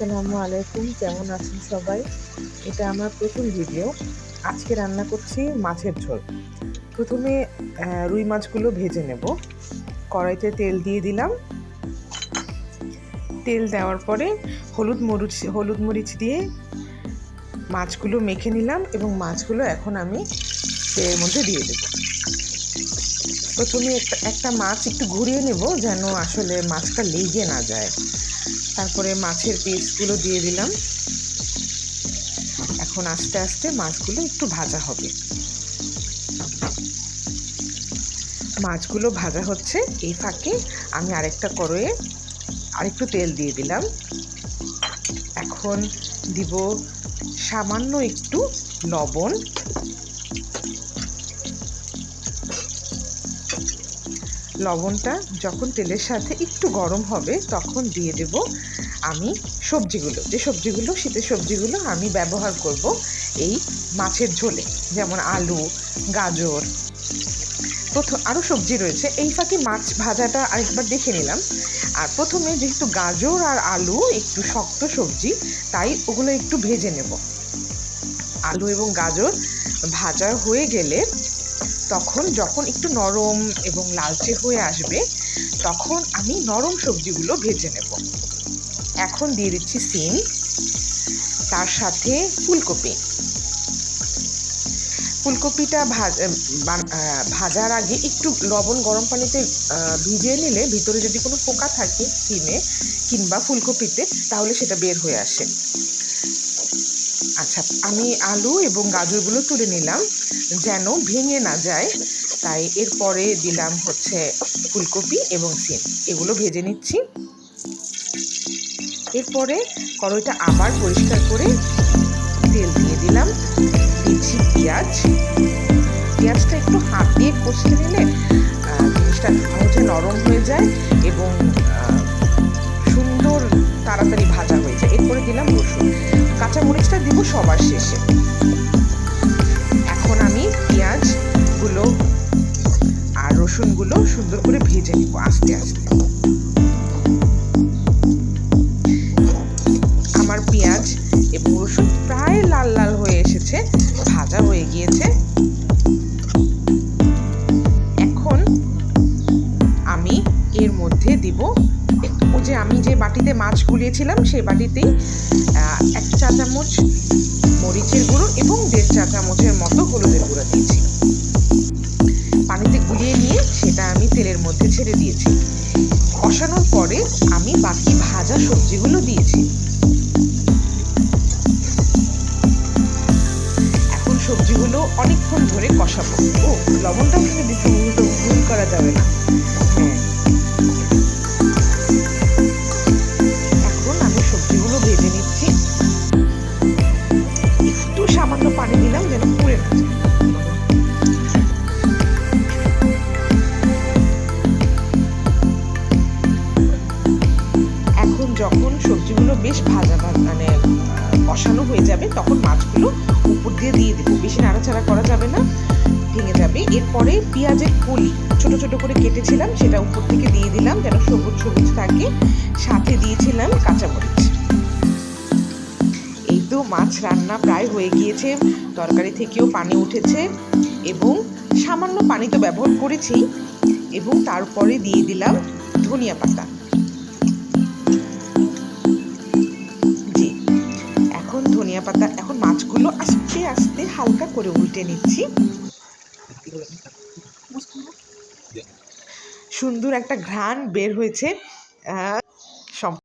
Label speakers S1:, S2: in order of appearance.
S1: আসসালামু আলাইকুম, কেমন আছেন সবাই? এটা আমার প্রথম ভিডিও। আজকে রান্না করছি মাছের ঝোল। প্রথমে রুই মাছগুলো ভেজে নেব। কড়াইতে তেল দিয়ে দিলাম। তেল দেওয়ার পরে হলুদ মরিচ দিয়ে মাছগুলো মেখে নিলাম এবং মাছগুলো এখন আমি তেলের মধ্যে দিয়ে দেব। প্রথমে একটা মাছ একটু ঘুরিয়ে নেব যেন আসলে মাছটা লেগে না যায়। তারপরে মাছের পিসগুলো দিয়ে দিলাম। এখন আস্তে আস্তে মাছগুলো একটু ভাজা হবে। মাছগুলো ভাজা হচ্ছে, এই ফাঁকে আমি আরেকটা কড়াইয়ে আরেকটু তেল দিয়ে দিলাম। এখন দিব সামান্য একটু লবণ, লবণটা যখন তেলের সাথে একটু গরম হবে তখন দিয়ে দেব আমি শীতের সবজিগুলো আমি ব্যবহার করব এই মাছের ঝোলে, যেমন আলু, গাজর, আরও সবজি রয়েছে। এই ফাঁকে মাছ ভাজাটা আরেকবার দেখে নিলাম। আর প্রথমে যেহেতু গাজর আর আলু একটু শক্ত সবজি, তাই ওগুলো একটু ভেজে নেব। আলু এবং গাজর ভাজা হয়ে গেলে যখন একটু নরম এবং লালচে হয়ে আসবে তখন আমি নরম সবজিগুলো ভেজে নেব। এখন দিয়ে দিচ্ছি সিম, তার সাথে ফুলকপিটা ভাজার আগে একটু লবণ গরম পানিতে ভিজিয়ে নিলে ভিতরে যদি কোনো পোকা থাকে সিমে কিংবা ফুলকপিতে তাহলে সেটা বের হয়ে আসে। আচ্ছা, আমি আলু এবং গাজরগুলো তুলে নিলাম যেন ভেঙে না যায়, তাই এরপরে দিলাম হচ্ছে ফুলকপি এবং সিম, এগুলো ভেজে নিচ্ছি। এরপরে কড়াইটা আবার পরিষ্কার করে তেল দিয়ে দিলাম। দিচ্ছি পেঁয়াজটা একটু হাত দিয়ে কষে নিলে জিনিসটা সহজে নরম হয়ে যায় এবং সুন্দর তাড়াতাড়ি ভাজা হয়ে যায়। এরপরে দিলাম রসুন, কাঁচামরিচটা দিব সবার শেষে। এখন আমি পেঁয়াজগুলো আর রসুনগুলো সুন্দর করে ভেজে নিব আস্তে আস্তে। আমার পেঁয়াজ এবং রসুন প্রায় লাল লাল হয়ে এসেছে, ভাজা হয়ে গিয়েছে। এখন আমি এর মধ্যে দিব আমি যে বাটিতে মাছ গুলিয়েছিলাম সেই বাটিতেই 1 চা চামচ মরিচের গুঁড়ো এবং 1.5 চা চামচের মতো হলুদের গুঁড়ো দিয়েছি। পানিতে গুলিয়ে নিয়ে সেটা আমি তেলের মধ্যে ছেড়ে দিয়েছি। কষানোর পরে আমি বাকি ভাজা সবজিগুলো দিয়েছি। এখন সবজিগুলো অনেকক্ষণ ধরে কষাবো। লবণটা ফেলে দিতে ভুল করা যাবে না। এখন আমি সবজিগুলো ভেজে নিচ্ছি। একটু সামান্য পানি দিলাম যেন পুড়ে না যায়। এখন যখন সবজিগুলো বেশ কষানো হয়ে যাবে তখন মাছগুলো উপর দিয়ে দেবো। বেশি নাড়াচাড়া করা যাবে না, ভেঙে যাবে। এরপরে পেঁয়াজের কলি ছোট ছোট করে কেটেছিলাম সেটা উপর থেকে দিয়ে দিলাম যেন সবুজ সবুজ থাকে। সাথে দিয়েছিলাম কাঁচামরিচ। এই তো মাছ রান্না প্রায় হয়ে গিয়েছে, তরকারি থেকেও পানি উঠেছে এবং সামান্য পানি তো ব্যবহার করেছি। এবং তারপরে দিয়ে দিলাম ধনিয়া পাতা। এখন মাছগুলো আস্তে আস্তে হালকা করে উল্টে নিচ্ছি। সুন্দর একটা ঘ্রাণ বের হয়েছে,